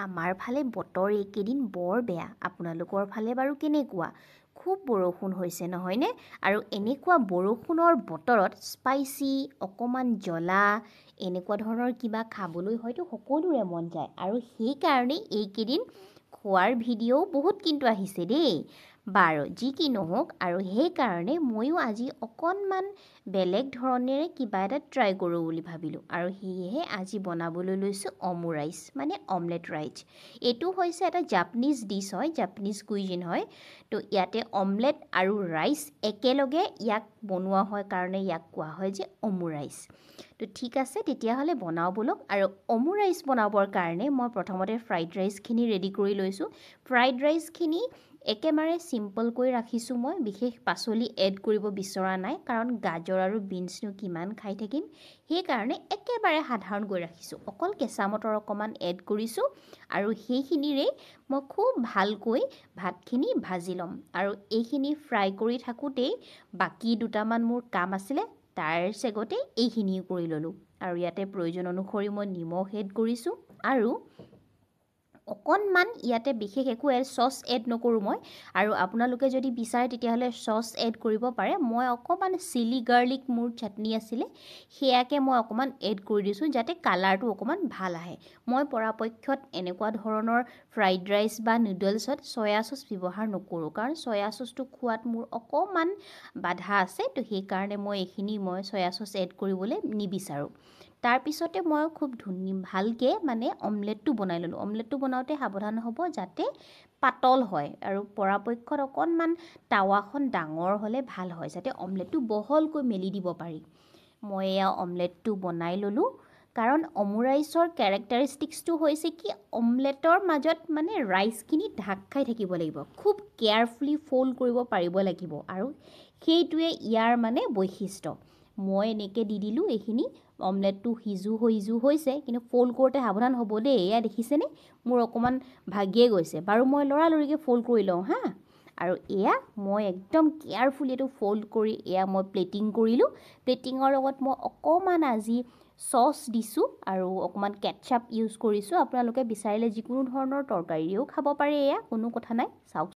আমাৰ ফালে বতৰ এইকেইদিন বৰ বেয়া। আপোনালোকৰ ফালে বাৰু কেনেকুৱা? খুব বৰষুণ হৈছে নহয়নে? আৰু এনেকুৱা বৰষুণৰ বতৰত স্পাইচি, অকণমান জ্বলা এনেকুৱা ধৰণৰ কিবা খাবলৈ হয়তো সকলোৰে মন যায়। আৰু সেইকাৰণেই এইকেইদিন খোৱাৰ ভিডিঅ'ও বহুত কিন্তু আহিছে দেই। বাৰু যি কি নহওক, আৰু সেইকাৰণে ময়ো আজি অকণমান বেলেগ ধৰণেৰে কিবা এটা ট্ৰাই কৰোঁ বুলি ভাবিলোঁ। আৰু সেয়েহে আজি বনাবলৈ লৈছোঁ অমুৰাইচ, মানে অমলেট ৰাইচ। এইটো হৈছে এটা জাপানীজ ডিছ হয়, জাপানীজ কুইজিন হয়। তো ইয়াতে অমলেট আৰু ৰাইচ একেলগে ইয়াক বনোৱা হয় কাৰণে ইয়াক কোৱা হয় যে অমুৰাইচ। তো ঠিক আছে, তেতিয়াহ'লে বনাওঁ ব'লক। আৰু অমুৰাইচ বনাবৰ কাৰণে মই প্ৰথমতে ফ্ৰাইড ৰাইচখিনি ৰেডি কৰি লৈছোঁ। ফ্ৰাইড ৰাইচখিনি একেবাৰে চিম্পলকৈ ৰাখিছোঁ মই, বিশেষ পাচলি এড কৰিব বিচৰা নাই, কাৰণ গাজৰ আৰু বিনছনো কিমান খাই থাকিম। সেইকাৰণে একেবাৰে সাধাৰণকৈ ৰাখিছোঁ। অকল কেঁচা মটৰ অকণমান এড কৰিছোঁ আৰু সেইখিনিৰেই মই খুব ভালকৈ ভাতখিনি ভাজি ল'ম। আৰু এইখিনি ফ্ৰাই কৰি থাকোঁতেই বাকী দুটামান মোৰ কাম আছিলে, তাৰ চেগতে এইখিনিও কৰি ল'লোঁ। আৰু ইয়াতে প্ৰয়োজন অনুসৰি মই নিমখ এড কৰিছোঁ আৰু অকণমান ইয়াতে বিশেষ একো চচ এড নকৰোঁ মই। আৰু আপোনালোকে যদি বিচাৰে তেতিয়াহ'লে চচ এড কৰিব পাৰে। মই অকণমান চিলি গাৰ্লিক মোৰ চাটনি আছিলে, সেয়াকে মই অকণমান এড কৰি দিছোঁ যাতে কালাৰটো অকণমান ভাল আহে। মই পৰাপক্ষত এনেকুৱা ধৰণৰ ফ্ৰাইড ৰাইচ বা নুডলছত চয়া চচ ব্যৱহাৰ নকৰোঁ, কাৰণ চয়া চচটো খোৱাত মোৰ অকণমান বাধা আছে। তো সেইকাৰণে মই চয়া চচ এড কৰিবলৈ নিবিচাৰোঁ। তাৰপিছতে মই খুব ভালকৈ মানে অমলেটটো বনাই ল'লোঁ। অমলেটটো বনাওঁতে সাৱধান হ'ব যাতে পাতল হয়, আৰু পৰাপক্ষত অকণমান টাৱাখন ডাঙৰ হ'লে ভাল হয়, যাতে অমলেটটো বহলকৈ মেলি দিব পাৰি। মই এয়া অমলেটটো বনাই ল'লোঁ, কাৰণ অমুৰাইচৰ কেৰেক্টাৰিষ্টিক্সটো হৈছে কি, অমলেটৰ মাজত মানে ৰাইচখিনি ঢাক খাই থাকিব লাগিব, খুব কেয়াৰফুলি ফ'ল্ড কৰিব পাৰিব লাগিব, আৰু সেইটোৱে ইয়াৰ মানে বৈশিষ্ট্য। মই এনেকৈ দি দিলোঁ এইখিনি। অমলেটটো সিজো হৈছে, কিন্তু ফ'ল্ড কৰোঁতে সাৱধান হ'ব দেই। এয়া দেখিছেনে, মোৰ অকণমান ভাগিয়ে গৈছে। বাৰু মই লৰালৰিকৈ ফ'ল্ড কৰি লওঁ হা। আৰু এয়া মই একদম কেয়াৰফুলি এইটো ফ'ল্ড কৰি এয়া মই প্লেটিং কৰিলোঁ। প্লেটিঙৰ লগত মই অকণমান আজি চচ দিছোঁ আৰু অকণমান কেটচাপ ইউজ কৰিছোঁ। আপোনালোকে বিচাৰিলে যিকোনো ধৰণৰ তৰকাৰীও খাব পাৰে, এয়া কোনো কথা নাই। চাওক